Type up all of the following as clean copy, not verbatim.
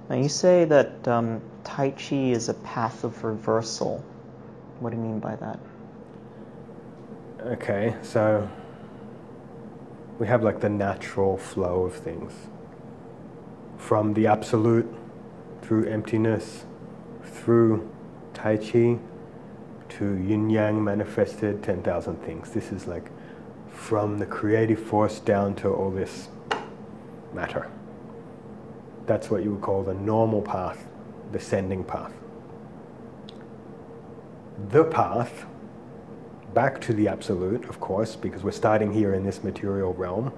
Now you say that Tai Chi is a path of reversal. What do you mean by that? Okay, so we have like the natural flow of things. From the absolute, through emptiness, through Tai Chi, to yin-yang manifested 10,000 things. This is like from the creative force down to all this matter. That's what you would call the normal path, the ascending path. The path back to the absolute, of course, because we're starting here in this material realm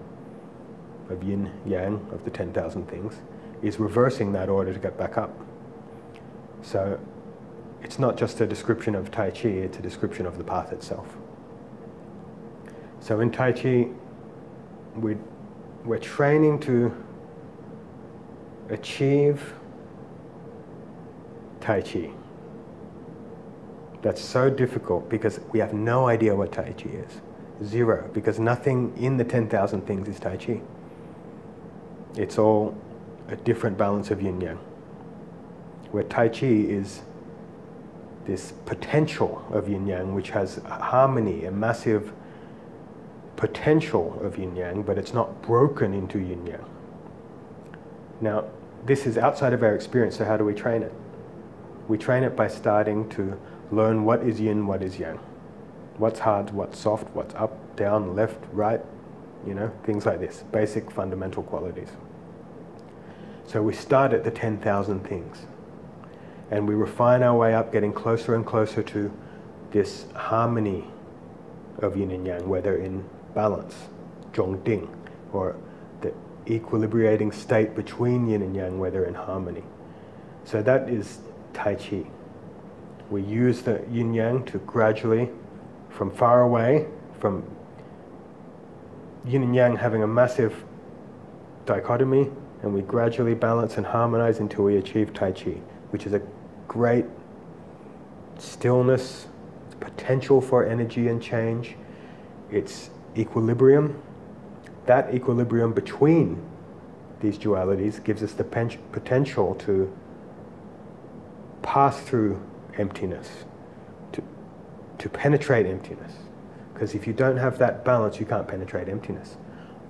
of yin-yang, of the 10,000 things, is reversing that order to get back up. So it's not just a description of Tai Chi, it's a description of the path itself. So in Tai Chi, we're training to achieve Tai Chi. That's so difficult because we have no idea what Tai Chi is. Zero, because nothing in the 10,000 things is Tai Chi. It's all a different balance of yin-yang. Where Tai Chi is this potential of yin-yang, which has harmony, a massive potential of yin-yang, but it's not broken into yin-yang. Now, this is outside of our experience, so how do we train it? We train it by starting to learn what is yin, what is yang. What's hard, what's soft, what's up, down, left, right, you know, things like this, basic fundamental qualities. So we start at the 10,000 things, and we refine our way up, getting closer and closer to this harmony of yin and yang, whether in balance, zhongding, or the equilibrating state between yin and yang, whether in harmony. So that is Tai Chi. We use the yin-yang to gradually, from far away, from yin and yang having a massive dichotomy, and we gradually balance and harmonize until we achieve Tai Chi, which is a great stillness, potential for energy and change. It's equilibrium. That equilibrium between these dualities gives us the potential to pass through emptiness, to penetrate emptiness. Because if you don't have that balance, you can't penetrate emptiness.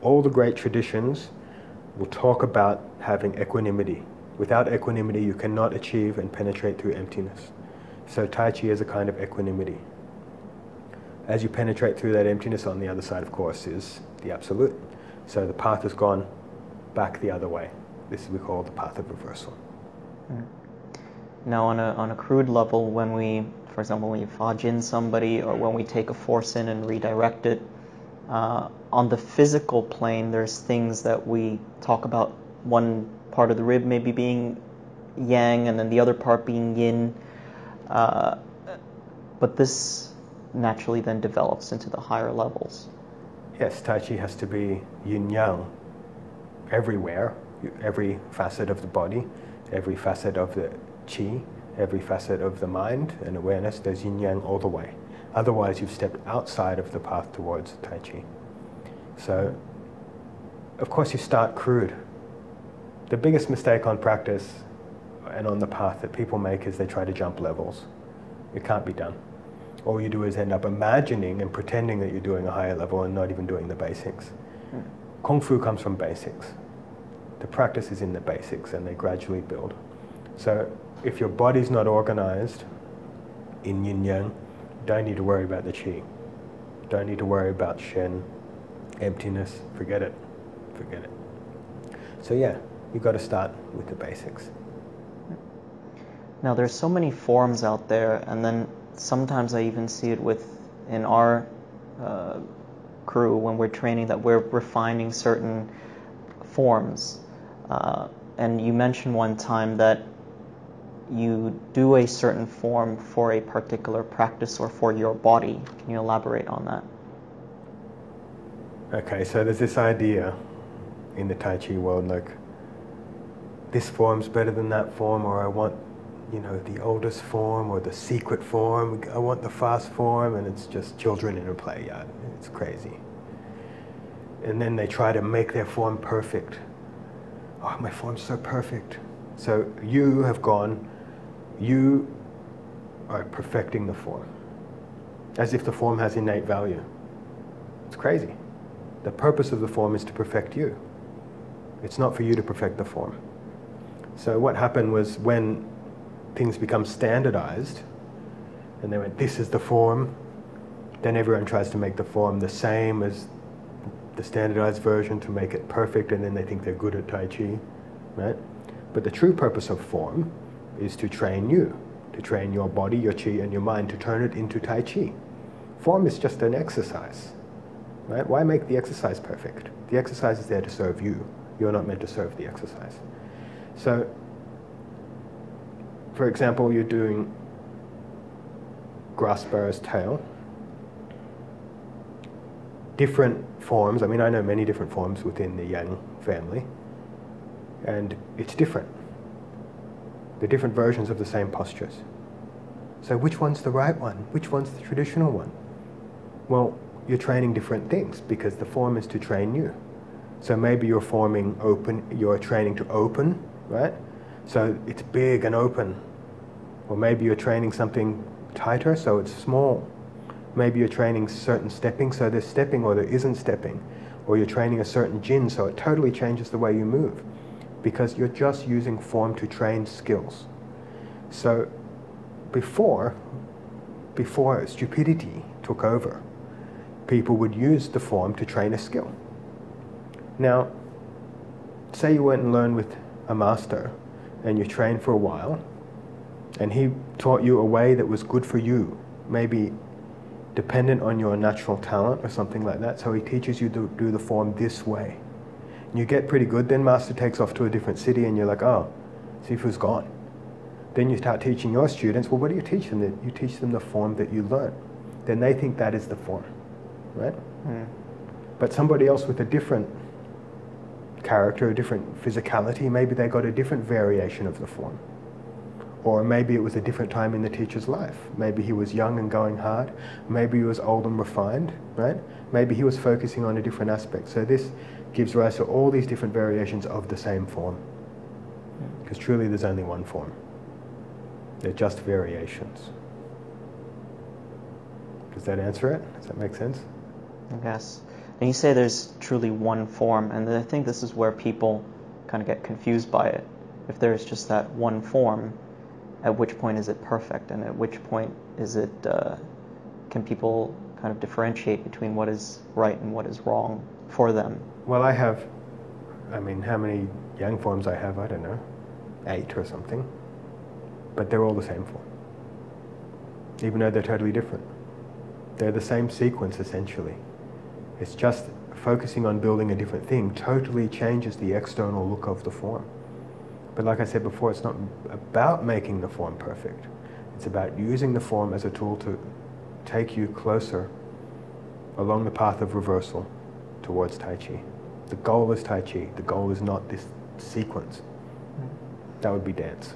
All the great traditions will talk about having equanimity. Without equanimity, you cannot achieve and penetrate through emptiness. So Tai Chi is a kind of equanimity. As you penetrate through that emptiness, on the other side, of course, is the absolute. So the path has gone back the other way. This we call the path of reversal. Now, on a crude level, when we, for example, when you fajin somebody, or when we take a force in and redirect it, on the physical plane, there's things that we talk about. One part of the rib maybe being yang, and then the other part being yin. But this naturally then develops into the higher levels. Yes, Tai Chi has to be yin-yang everywhere, every facet of the body, every facet of the Qi, every facet of the mind and awareness. There's yin-yang all the way. Otherwise, you've stepped outside of the path towards Tai Chi. So, of course, you start crude. The biggest mistake on practice and on the path that people make is they try to jump levels. It can't be done. All you do is end up imagining and pretending that you're doing a higher level and not even doing the basics. Kung Fu comes from basics. The practice is in the basics, and they gradually build. So if your body's not organized in yin-yang, don't need to worry about the Qi. Don't need to worry about Shen, emptiness. Forget it. Forget it. So yeah, you've got to start with the basics. Now, there's so many forms out there, and then sometimes I even see it in our crew when we're training, that we're refining certain forms. And you mentioned one time that you do a certain form for a particular practice or for your body. Can you elaborate on that? Okay, so there's this idea in the Tai Chi world, like, this form's better than that form, or I want, you know, the oldest form or the secret form. I want the fast form, and it's just children in a play yard. It's crazy. And then they try to make their form perfect. Oh, my form's so perfect. So you have gone, you are perfecting the form, as if the form has innate value. It's crazy. The purpose of the form is to perfect you. It's not for you to perfect the form. So what happened was, when things become standardized, and they went, this is the form, then everyone tries to make the form the same as the standardized version to make it perfect, and then they think they're good at Tai Chi, right? But the true purpose of form is to train you, to train your body, your chi, and your mind, to turn it into Tai Chi. Form is just an exercise, right? Why make the exercise perfect? The exercise is there to serve you. You're not meant to serve the exercise. So, for example, you're doing grass sparrow's tail. Different forms, I mean, I know many different forms within the Yang family, and it's different. They're different versions of the same postures. So which one's the right one? Which one's the traditional one? Well, you're training different things, because the form is to train you. So maybe you're forming open, you're training to open, right? So it's big and open. Or maybe you're training something tighter, so it's small. Maybe you're training certain stepping, so there's stepping or there isn't stepping. Or you're training a certain jin, so it totally changes the way you move, because you're just using form to train skills. So before stupidity took over, people would use the form to train a skill. Now, say you went and learned with a master, and you trained for a while, and he taught you a way that was good for you, maybe dependent on your natural talent or something like that, so he teaches you to do the form this way. And you get pretty good, then master takes off to a different city, and you're like, oh, Sifu's gone. Then you start teaching your students, well, what do you teach them? You teach them the form that you learn. Then they think that is the form, right? Mm. But somebody else with a different character, a different physicality, maybe they got a different variation of the form. Or maybe it was a different time in the teacher's life. Maybe he was young and going hard. Maybe he was old and refined, right? Maybe he was focusing on a different aspect. So this gives rise to all these different variations of the same form. Because truly there's only one form. They're just variations. Does that answer it? Does that make sense? Yes. And you say there's truly one form, and I think this is where people kind of get confused by it. If there's just that one form, at which point is it perfect, and at which point is it, can people kind of differentiate between what is right and what is wrong for them? Well, I mean, how many Yang forms I have, I don't know, 8 or something. But they're all the same form, even though they're totally different. They're the same sequence, essentially. It's just focusing on building a different thing totally changes the external look of the form. But like I said before, it's not about making the form perfect. It's about using the form as a tool to take you closer along the path of reversal towards Tai Chi. The goal is Tai Chi. The goal is not this sequence. That would be dance.